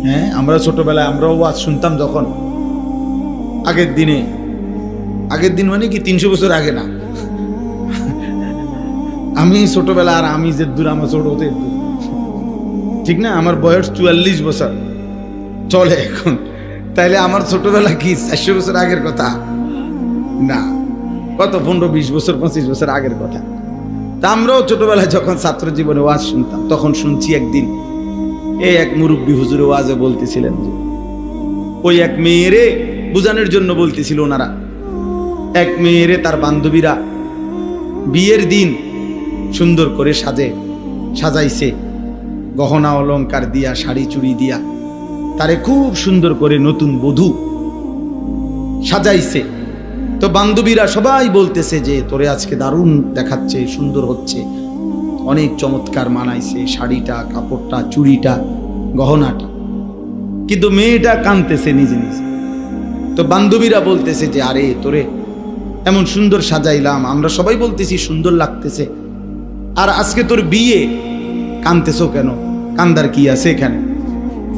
হ্যাঁ, আমরা ছোটবেলায় আমরাও ওয়াজ শুনতাম যখন, আগের দিন মানে কি 300 বছর আগে না, আমি ছোটবেলা আর আমি যে দূর আমার ছোট হতে দূর, ঠিক না? আমার বয়স 44 বছর চলে এখন, তাইলে আমার ছোটবেলা কি 400 বছর আগের কথা না, কত 15-20 বছর 25 বছর আগের কথা। তা আমরাও ছোটবেলায় যখন ছাত্র জীবনে ওয়াজ শুনতাম তখন শুনছি একদিন এই এক মুরব্বী হুজুরে ওয়াজে বলতেছিলেন যে ওই এক মেয়েরে বুঝানোর জন্য বলতেছিল ওনারা, এক মেয়েরে তার বান্ধবীরা বিয়ের দিন সুন্দর করে সাজাইছে, গহনা অলংকার দিয়া, শাড়ি চুড়ি দিয়া তারে খুব সুন্দর করে নতুন বধূ সাজাইছে। তো বান্ধবীরা সবাই বলতেছে যে তোরে আজকে দারুণ দেখাচ্ছে, সুন্দর হচ্ছে, অনেক চমৎকার মানাইছে শাড়িটা, কাপড়টা, চুড়িটা, গহনাটা। কিন্তু মেয়েটা কাঁদতেছে নিজে নিজে। তো বান্ধবীরা বলতেছে যে আরে তোরে এমন সুন্দর সাজাইলাম, আমরা সবাই বলতেছি সুন্দর লাগতেছে, আর আজকে তোর বিয়ে, কাঁদতেছো কেন? কান্দার কি আছে এখানে?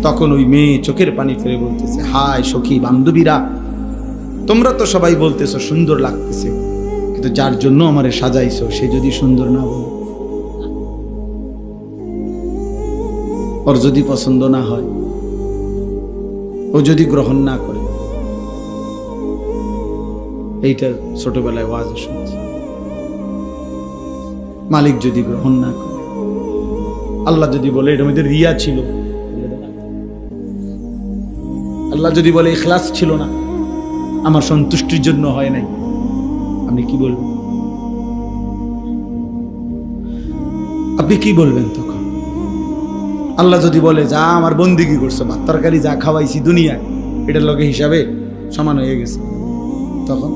তখন ওই মেয়ে চোখের পানি ফেলে বলতেছে, হায় সখী বান্ধবীরা, তোমরা তো সবাই বলতেছো সুন্দর লাগতেছে, কিন্তু যার জন্য আমারে সাজাইছো সে যদি সুন্দর না বলে, ওর যদি পছন্দ না হয়, ও যদি গ্রহণ না করে, এইটা ছোটবেলায় ওয়াজ শুনছি, মালিক যদি গ্রহণ না করে, আল্লাহ যদি বলে এটার মধ্যে রিয়া ছিল, আল্লাহ যদি বলে ইখলাস ছিল না, আমার সন্তুষ্টির জন্য হয় নাই, আপনি কি বলবেন? আপনি কি বলবেন তখন? আল্লাহ যদি বলে যা আমার বন্দিগি করছো, ভাত তরকারি যা খাওয়াইছি দুনিয়ায়, এটার লগে হিসাবে সমান হয়ে গেছে, তখন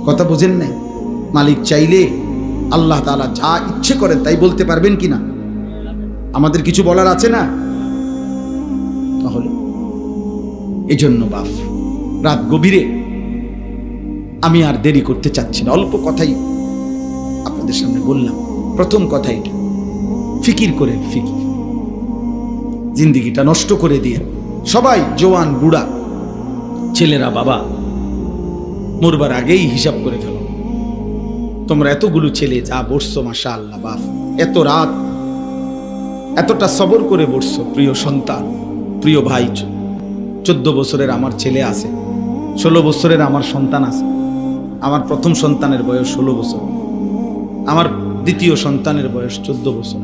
কথা বোঝেন নাই? মালিক চাইলে আল্লাহ তাআলা যা ইচ্ছে করেন তাই বলতে পারবেন কিনা? আমাদের কিছু বলার আছে না? তাহলে এই জন্য বাপ, রাত গভীরে আমি আর দেরি করতে চাচ্ছি না, অল্প কথাই আপনাদের সামনে বললাম। প্রথম কথা এটা, ফিকির করেন, ফিকির, জিন্দিগিটা নষ্ট করে দিয়ে সবাই, জওয়ান বুড়া, ছেলেরা বাবা, মরবার আগেই হিসাব করে ফেলো। তোমরা এতগুলো ছেলে যা বসছো, মাশাআল্লাহ বাপ, এত রাত এতটা সবর করে বসছো, প্রিয় সন্তান, প্রিয় ভাই, 14 বছরের আমার ছেলে আছে, 16 বছরের আমার সন্তান আছে, আমার প্রথম সন্তানের বয়স 16 বছর, আমার দ্বিতীয় সন্তানের বয়স 14 বছর।